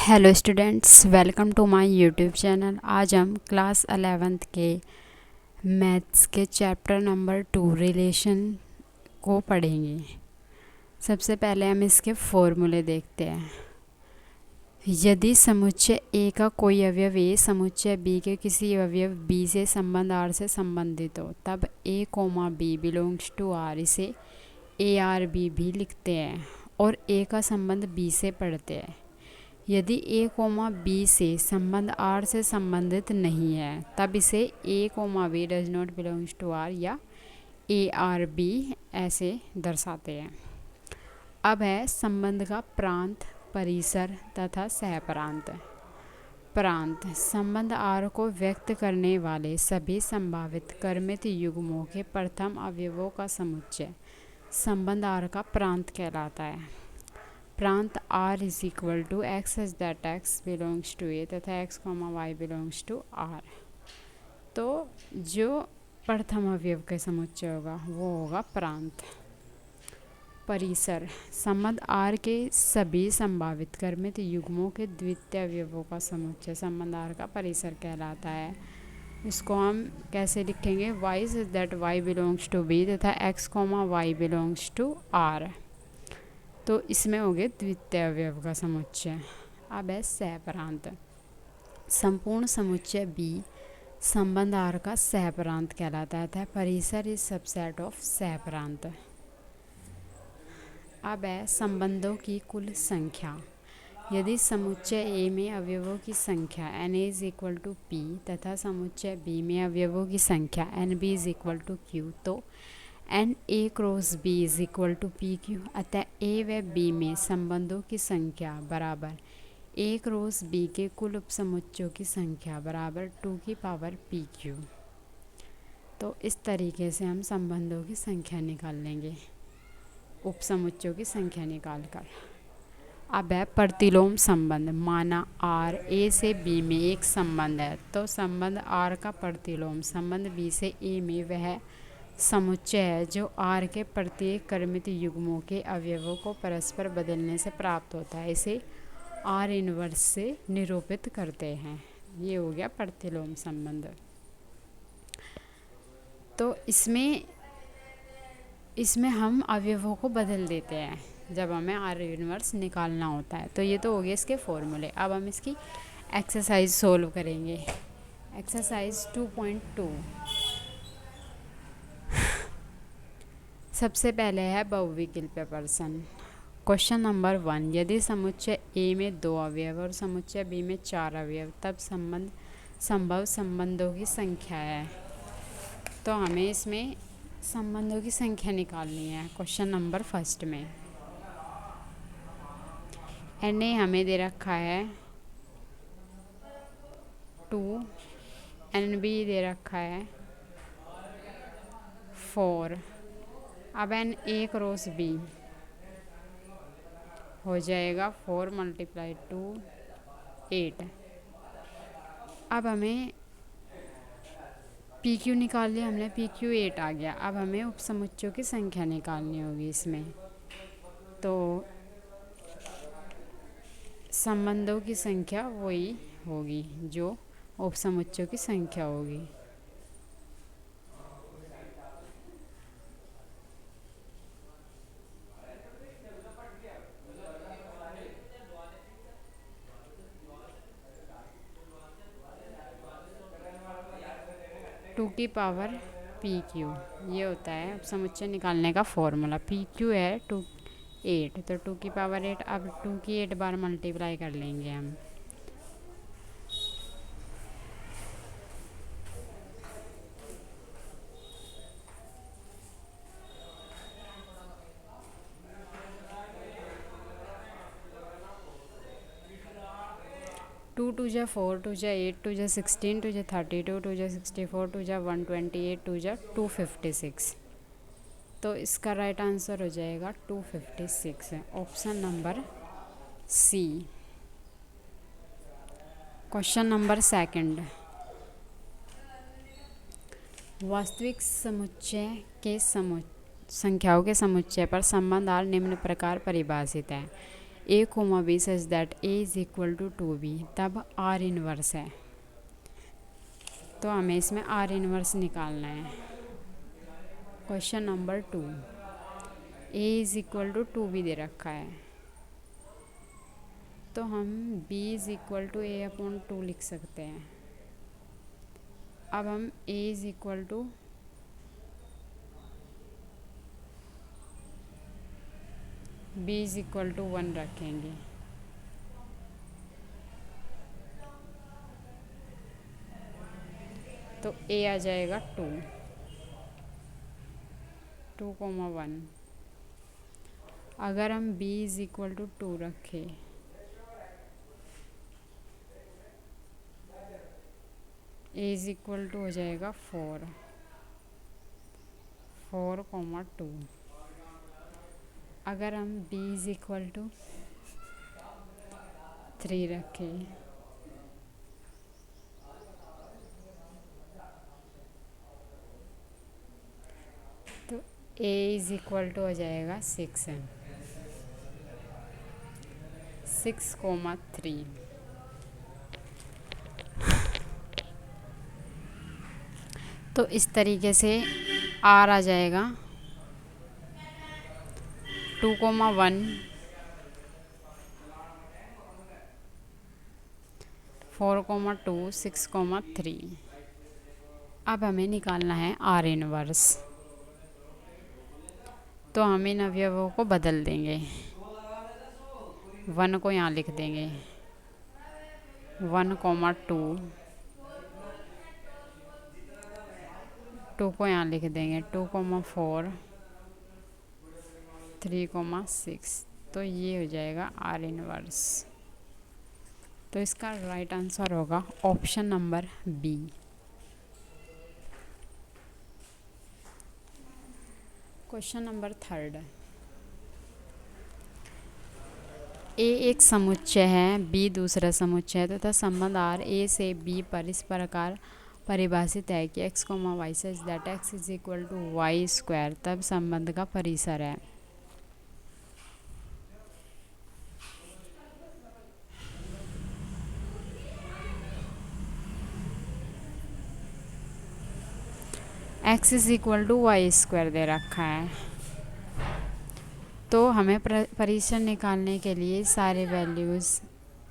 Hello students, welcome to my YouTube channel. आज हम class 11th के मैथ्स के चैप्टर नंबर 2 रिलेशन को पढ़ेंगे। सबसे पहले हम इसके फॉर्मूले देखते हैं। यदि समुच्चय ए का कोई अवयव ए समुच्चय बी के किसी अवयव बी से संबंध आर से संबंधित हो, तब A comma B belongs to R. इसे ए आर बी भी लिखते हैं और ए का संबंध बी से पढ़ते हैं। यदि ए कोमा बी से संबंध आर से संबंधित नहीं है, तब इसे A comma B does not belongs to R या ए आर बी ऐसे दर्शाते हैं। अब है संबंध का प्रांत, परिसर तथा सहप्रांत। प्रांत संबंध आर को व्यक्त करने वाले सभी संभावित क्रमित युग्मों के प्रथम अवयवों का समुच्चय संबंध आर का प्रांत कहलाता है। प्रांत R is equal to X such that X belongs to A तथा X comma Y belongs to R. तो जो प्रथम अवयव के समुच्चय होगा वो होगा प्रांत। परिसर संबंध R के सभी संभावित क्रमित युग्मों के द्वितीय अवयवों का समुच्चय संबंध R का परिसर कहलाता है। इसको हम कैसे लिखेंगे? y such that y belongs to b तथा x comma y belongs to r। तो इसमें हो गए द्वितीय अवयव का समुच्चय। अब है सहप्रांत। संपूर्ण समुच्चय बी संबंध आर का सहप्रांत कहलाता है। परिसर इज सबसेट ऑफ सहप्रांत। अब है संबंधों की कुल संख्या। यदि समुच्चय ए में अवयवों की संख्या N A is equal to P तथा समुच्चय बी में अवयवों की संख्या N B is equal to Q, तो N A cross B is equal to P Q. अतः ए व बी में संबंधों की संख्या बराबर ए क्रॉस बी के कुल उपसमुच्चयों की संख्या बराबर 2 की पावर पी क्यू। तो इस तरीके से हम संबंधों की संख्या निकाल लेंगे, उपसमुच्चयों की संख्या निकालकर। अब है प्रतिलोम संबंध। माना आर ए से बी में एक संबंध है, तो संबंध आर का प्रतिलोम संबंध बी से ए में वह समुच्चय है जो आर के प्रत्येक क्रमित युग्मों के अवयवों को परस्पर बदलने से प्राप्त होता है। इसे आर इनवर्स से निरूपित करते हैं। ये हो गया प्रतिलोम संबंध। तो इसमें हम अवयवों को बदल देते हैं जब हमें आर इनवर्स निकालना होता है। तो ये तो हो गया इसके फॉर्मूले। अब हम इसकी एक्सरसाइज सोल्व करेंगे। एक्सरसाइज 2.2। सबसे पहले है बहुविकल्पीय प्रश्न। क्वेश्चन नंबर 1, यदि समुच्चय ए में 2 अवयव और समुच्चय बी में 4 अवयव, तब संभव संबंधों की संख्या है। तो हमें इसमें संबंधों की संख्या निकालनी है। क्वेश्चन नंबर 1 में एन ए हमें दे रखा है 2, एन बी दे रखा है 4। अब एन ए क्रॉस बी हो जाएगा 4 × 2 8। अब हमें पी क्यू निकाल लिया हमने, पी क्यू 8 आ गया। अब हमें उपसमुच्चयों की संख्या निकालनी होगी इसमें। तो संबंधों की संख्या वही होगी जो उपसमुच्चयों की संख्या होगी। टू की पावर पी क्यू, ये होता है समुच्चय निकालने का फॉर्मूला। पी क्यू है 8, तो 2 की पावर 8। अब 2 की 8 बार मल्टीप्लाई कर लेंगे हम। टू 2 जा 4, 2 जा 8, 2 जा 16, 2 जा 32, 2 जा 64, 2 जा 128, 2 जा 256। तो इसका राइट आंसर हो जाएगा 256 है, option number C. Question number 2, वास्तविक समुच्चय के संख्याओं के समुच्चय पर संबंध आर निम्न प्रकार परिभाषित है। A comma B such that A is equal to 2b, तब आर इनवर्स है, तो हमें इसमें आर इनवर्स निकालना है। Question number 2, A is equal to 2b दे रखा है, तो हम b is equal to A upon 2 लिख सकते हैं। अब हम a is equal to b is equal to 1 रखेंगे। तो a आ जाएगा 2,1। अगर हम b इज इक्वल टू 2 रखें, a इज इक्वल टू हो जाएगा 4,2। अगर हम b इज इक्वल टू 3 रखें, तो a इज इक्वल टू हो जाएगा 6,3। तो इस तरीके से r आ जाएगा 2,1, 4,2, 6,3। अब हमें निकालना है आर इनवर्स, तो हम इन अवयवों को बदल देंगे। 1 को यहाँ लिख देंगे, 1,2, 2 को यहाँ लिख देंगे, 2,4, 3,6। तो ये हो जाएगा आर इनवर्स। तो इसका राइट आंसर होगा option number B. Question number 3, A एक समुच्चय है, बी दूसरा समुच्चय है तथा संबंध आर ए से बी पर इस प्रकार परिभाषित है कि x, y such that x is equal to Y square, तब संबंध का परिसर है। x is equal to Y square दे रखा है, तो हमें परिसर निकालने के लिए सारे वैल्यूज़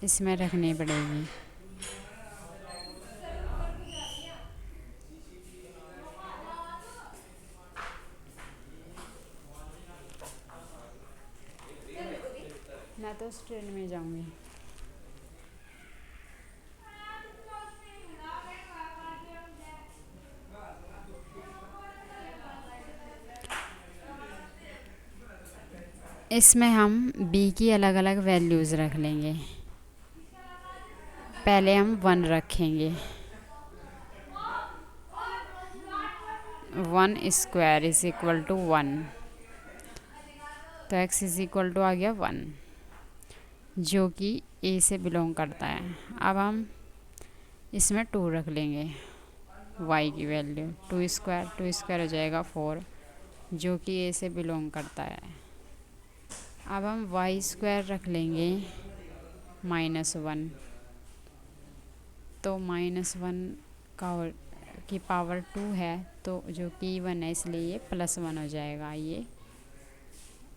इसमें रखनी पड़ेगी। मैं तो उस ट्रेन में जाऊंगी। इसमें हम b की अलग अलग वैल्यूज़ रख लेंगे। पहले हम 1 रखेंगे, 1 स्क्वायर इज इक्वल टू 1, तो x इज इक्वल टू आ गया 1, जो कि a से बिलोंग करता है। अब हम इसमें 2 रख लेंगे, y की वैल्यू 2 स्क्वायर हो जाएगा 4, जो कि a से बिलोंग करता है। अब हम वाई स्क्वायर रख लेंगे -1, तो -1 की पावर 2 है, तो जो कि 1 है इसलिए ये +1 हो जाएगा। ये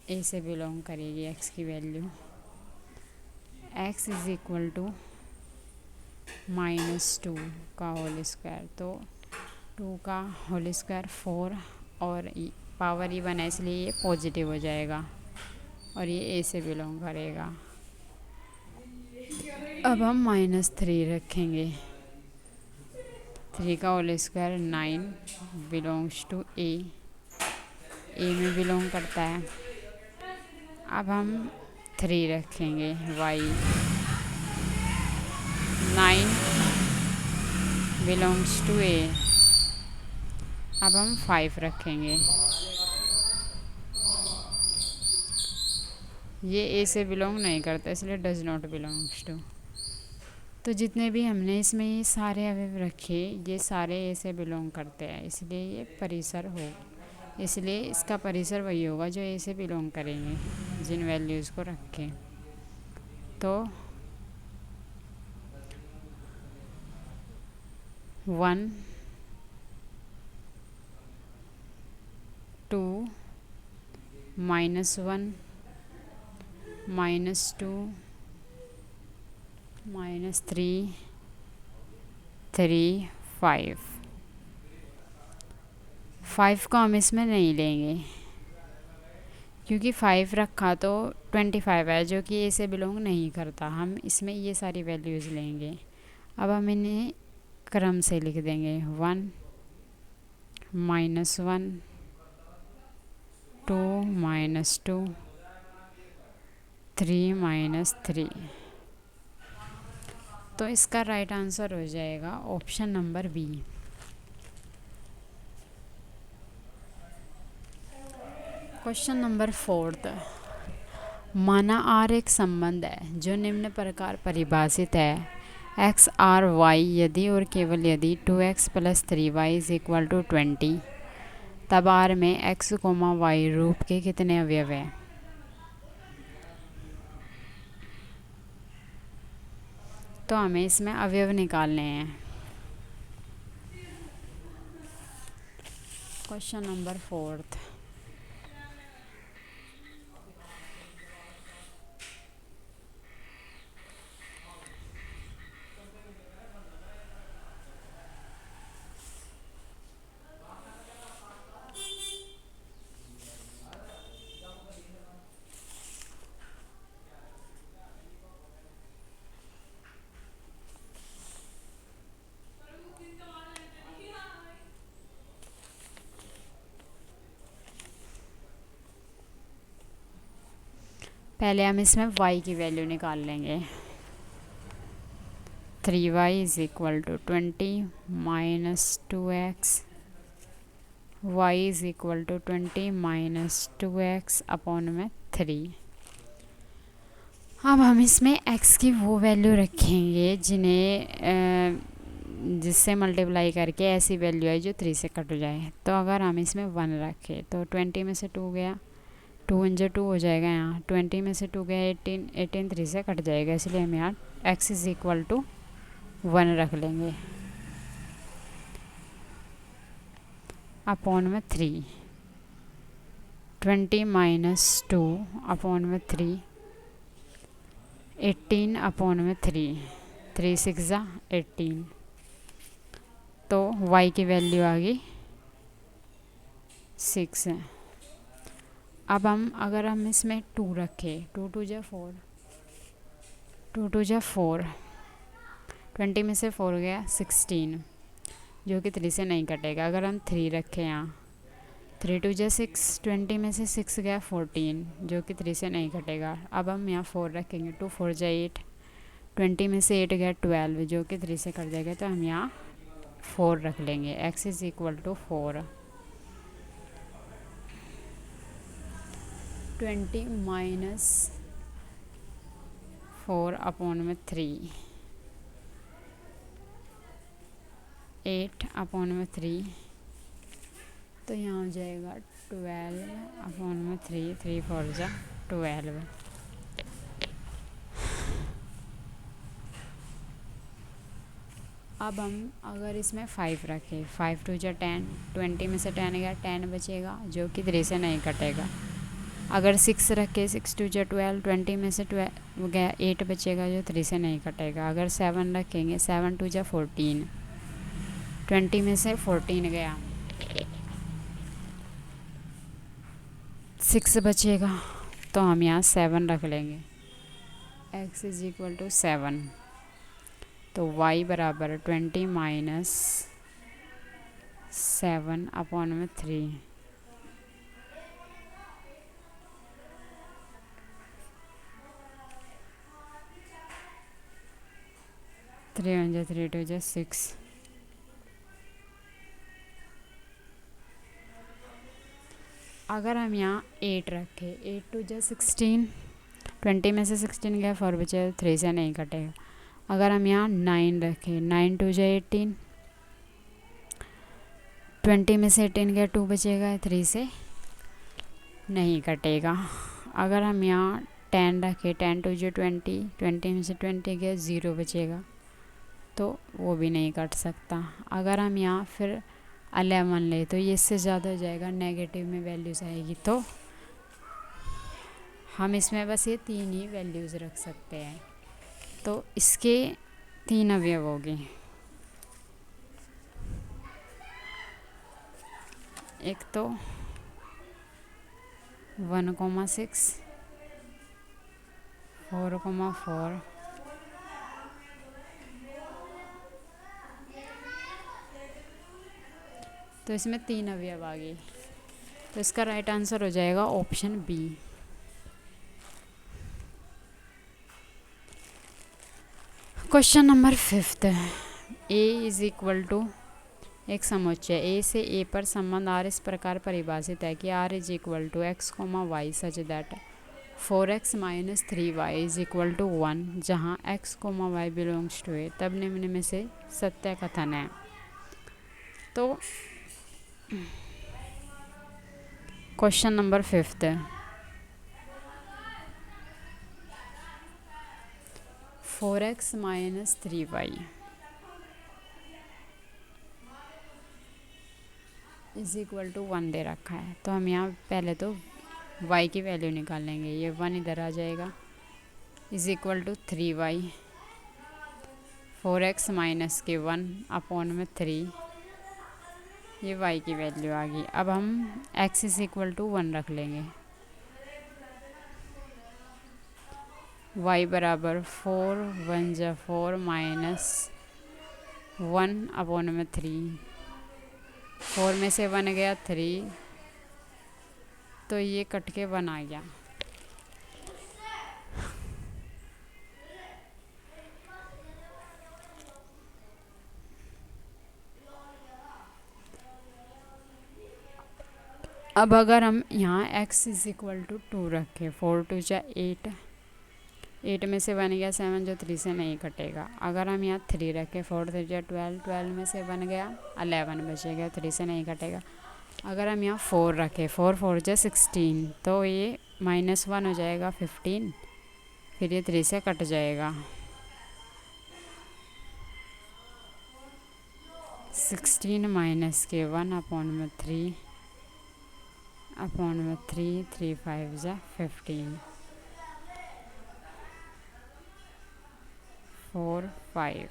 a से बिलोंग करेगी x की value. x is equal to -2 का होल स्क्वायर, तो 2 का होल स्क्वायर 4, और पावर 1 है इसलिए ये पॉजिटिव हो जाएगा और ये a से बिलोंग करेगा। अब हम -3 रखेंगे, 3 का whole square 9, belongs to a में बिलोंग करता है। अब हम 3 रखेंगे, y 9 बिलोंग्स टू a। अब हम 5 रखेंगे, ये a से बिलोंग नहीं करता इसलिए डज नॉट बिलोंग्स टू। तो जितने भी हमने इसमें ये सारे अवयव रखे, ये सारे a से बिलोंग करते हैं, इसलिए ये परिसर हो, इसलिए इसका परिसर वही होगा जो a से बिलोंग करेंगे जिन वैल्यूज़ को रखें। तो 1 2 -1 -2 -3 3 5 5 को हम इसमें नहीं लेंगे क्योंकि 5 रखा तो 25 है जो कि ए से बिलोंग नहीं करता। हम इसमें ये सारी वैल्यूज़ लेंगे। अब हम इन्हें क्रम से लिख देंगे 1 -1 2 -2 3 -3। तो इसका राइट आंसर हो जाएगा option number B. Question number 4। माना आर एक संबंध है जो निम्न प्रकार परिभाषित है एक्स आर वाई यदि और केवल यदि 2x + 3y = 20 तब आर में x, y रूप के कितने अवयव हैं। तो हमें इसमें अवयव निकालने हैं। Question number 4। पहले हम इसमें y की वैल्यू निकाल लेंगे। 3y = 20 - 2x y = 20 - 2x upon में 3। अब हम इसमें x की वो वैल्यू रखेंगे जिससे मल्टीप्लाई करके ऐसी वैल्यू है जो 3 से कट जाए। तो अगर हम इसमें 1 रखें तो 20 में से 2 गया, 2 × 2 हो जाएगा। यहाँ 20 में से 2 गया 18, 18 3 से कट जाएगा, इसलिए हम यहाँ x = 1 रख लेंगे अपॉन में 3। 20 - 2 अपॉन में 3, 18 अपॉन में 3, 3 × 6 = 18। तो y की वैल्यू आ गई 6 है। अब अगर हम इसमें 2 रखें, 2 × 2 = 4, 2 × 2 = 4, 20 में से 4 गया 16 जो कि 3 से नहीं कटेगा। अगर हम 3 रखें यहाँ, 3 × 2 = 6, 20 में से 6 गया 14 जो कि 3 से नहीं कटेगा। अब हम यहाँ 4 रखेंगे, 2 × 4 = 8, 20 में से 8 गया 12 जो कि 3 से कट जाएगा। तो हम यहाँ 4 रख लेंगे, x = 4। 20 - 4 अपॉन में 3, 8 अपॉन में 3, तो यहाँ हो जाएगा 12 अपॉन में 3, 3 × 4 = 12। अब हम अगर इसमें 5 रखें, 5 × 2 = 10, 20 में से 10 गया 10 बचेगा जो कि 3 से नहीं कटेगा। अगर 6 रखें, 6 × 2 = 12, 20 में से 12 गया 8 बचेगा जो 3 से नहीं कटेगा। अगर 7 रखेंगे, 7 × 2 = 14, 20 में से 14 गया 6 बचेगा, तो हम यहाँ 7 रख लेंगे, x = 7। तो y = 20 - 7 अपॉन में 3, 3 × 3 = 2 = 6। अगर हम यहाँ 8 रखें, 8 × 2 = 16, 20 में से 16 गया 4 बचे, 3 से नहीं कटेगा। अगर हम यहाँ 9 रखें, 9 × 2 = 18, 20 में से 18 गया 2 बचेगा, 3 से नहीं कटेगा। अगर हम यहाँ 10 रखे, 10 टू जो 20, 20 में से 20 गया 0 बचेगा, तो वो भी नहीं कट सकता। अगर हम यहाँ फिर 11 ले तो ये इससे ज़्यादा हो जाएगा, नेगेटिव में वैल्यूज़ आएगी, तो हम इसमें बस ये 3 ही वैल्यूज़ रख सकते हैं। तो इसके 3 अवयव हो गए, एक तो 1,6, 4,4, तो इसमें 3 अवयव आ गए, तो इसका राइट आंसर हो जाएगा option B. Question number 5, A is equal to, एक समुच्चय ए से ए पर संबंध आर इस प्रकार परिभाषित है कि R is equal to X comma Y such that 4x minus 3y is equal to 1, जहाँ x comma Y belongs to A, तब निम्न में से सत्य कथन है। तो question number 5, 4x minus 3y is equal to 1 दे रखा है, तो हम यहाँ पहले तो y की वैल्यू निकालेंगे। ये 1 इधर आ जाएगा, is equal to 3y, 4x minus के 1 अपॉन में 3, ये y की वैल्यू आ गई। अब हम x इज इक्वल टू 1 रख लेंगे, y बराबर 4 1 जा 4 माइनस 1 अपॉन में 3, 4 में से 1 गया 3, तो ये कट के 1 आ गया। अब अगर हम यहाँ x इज इक्वल टू 2 रखें, 4 2 जा 8, 8 में से 1 गया 7 जो 3 से नहीं कटेगा। अगर हम यहाँ 3 रखें, 4 3 जा 12, 12 में से 1 गया 11 बचेगा, 3 से नहीं कटेगा। अगर हम यहाँ 4 रखें, 4 4 जा 16, तो ये -1 हो जाएगा 15, फिर ये 3 से कट जाएगा, 16 माइनस के 1 अपॉन में 3 अपॉन में 3, 3 5 जा 15, 4 5।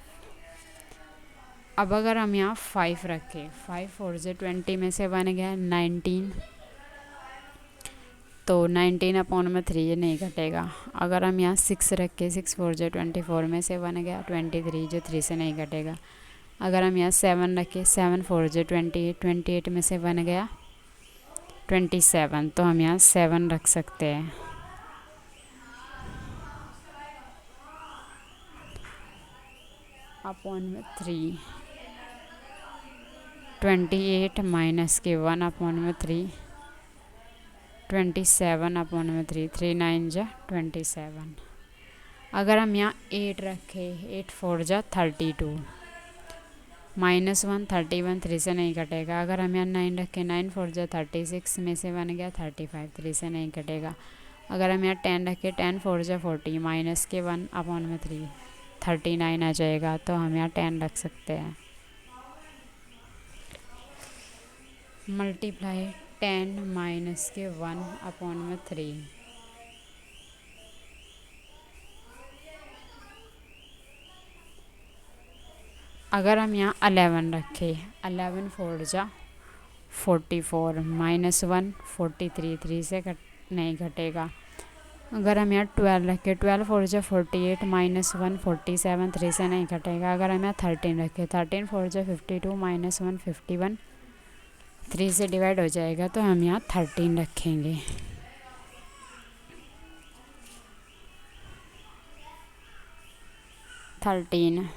अब अगर हम यहाँ 5 रखें, 5 4 से 20 में से 1 गया 19, तो 19 अपॉन में 3 ये नहीं कटेगा। अगर हम यहाँ 6 रखें, 6 4 जो 24 में से 1 गया 23 जो 3 से नहीं कटेगा। अगर हम यहाँ 7 रखें, 7 4 जो 28, 28 में से 1 गया 27, तो हम यहाँ 7 रख सकते हैं। अपॉन में 3, 28 माइनस के 1 अपॉन में 3, 27 अपॉन में 3, 3 9 जा 27। अगर हम यहाँ 8 रखें, 8 4 जा 32, -1 31, 3 से नहीं कटेगा। अगर हम यहाँ 9 रखें, 9 4 जा 36, में से 1 गया 35, 3 से नहीं कटेगा। अगर हम यहाँ 10 रखें, 10 4 जा 40, माइनस के 1 अपॉन में 3, 39 आ जाएगा, तो हम यहाँ 10 रख सकते हैं। मल्टीप्लाई 10 माइनस के 1 अपॉन में 3, अगर हम यहाँ 11 रखें, 11 4 जा 44, -1 43, 3 से नहीं घटेगा। अगर हम यहाँ 12 रखें, 12 4 जा 48, -1 47, 3 से नहीं घटेगा। अगर हम यहाँ 13 रखें, 13 4 जा 52, -1 51, 3 से डिवाइड हो जाएगा, तो हम यहाँ 13 रखेंगे। थर्टीन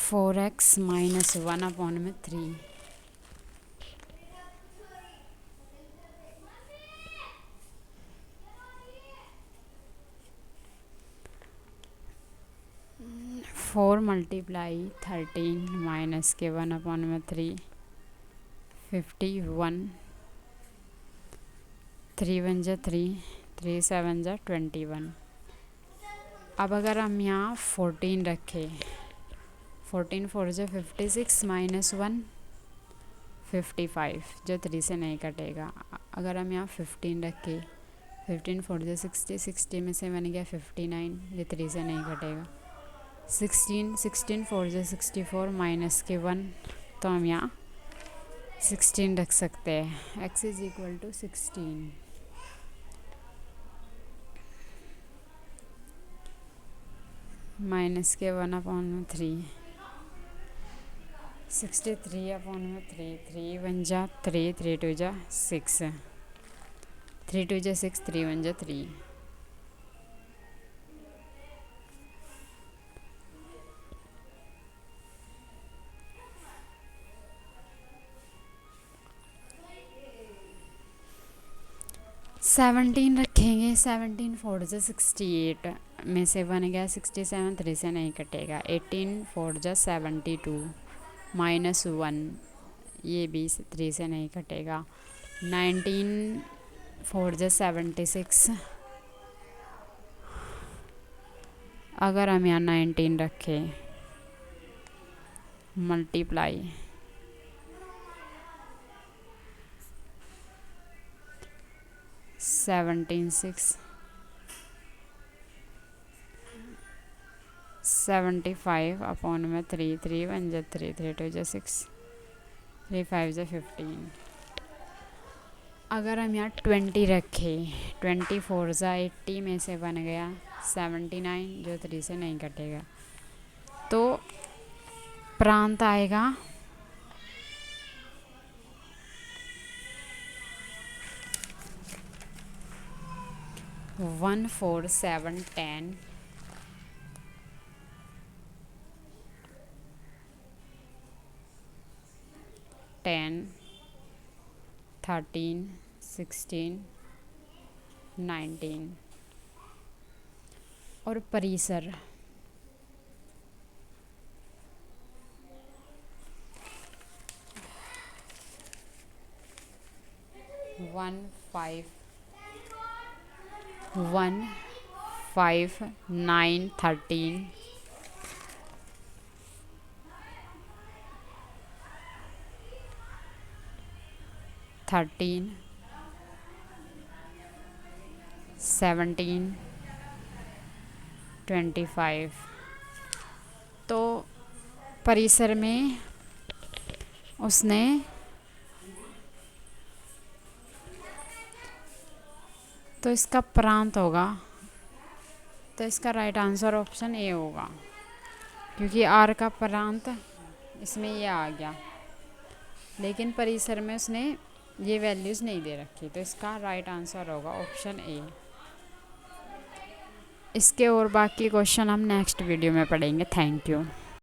4x माइनस 1 अपॉन में 3, फोर मल्टीप्लाई 13 माइनस के 1 अपॉन में 3, 51, 3 1 जा 3, 3 7 जा 21। अब अगर हम यहाँ 14 रखें, 14 4 जा 56 माइनस 1 55, जो 3 से नहीं कटेगा। अगर हम यहाँ 15 रखें, 15 4 जा 60, 60 में से बन गया 59, ये 3 से नहीं कटेगा। 16 4 जा 64 माइनस के 1, तो हम यहाँ 16 रख सकते हैं। x is equal to 16। Minus के 1/3, 63/3, 3 1 जा 3, 3 2 जा 6, 3 2 जा 6, 3 1 जा 3। सेवनटीन रखेंगे, 17 4 जा 68 में से बन गया 67, 3 से नहीं कटेगा। 18 4 जा 72 माइनस 1, ये भी 3 से नहीं कटेगा। 19 4 जा 76, अगर हम यहाँ 19 रखें, मल्टीप्लाई 17 6, 75/3, 3 1 जा 3, 3 2 जा 6, 3 5 जा 15। अगर हम यहाँ 20 रखें, 20 4 जा 80 में से बन गया 79, जो 3 से नहीं कटेगा। तो प्रांत आएगा 1 4 7 10, 10 13 16 19। और परिसर 1 5 1 5 9 13 13 17 25। तो परिसर में उसने तो इसका प्रांत होगा, तो इसका राइट आंसर ऑप्शन ए होगा, क्योंकि आर का प्रांत इसमें ये आ गया, लेकिन परिसर में उसने ये वैल्यूज़ नहीं दे रखी, तो इसका राइट आंसर होगा ऑप्शन ए। इसके और बाकी क्वेश्चन हम नेक्स्ट वीडियो में पढ़ेंगे। Thank you.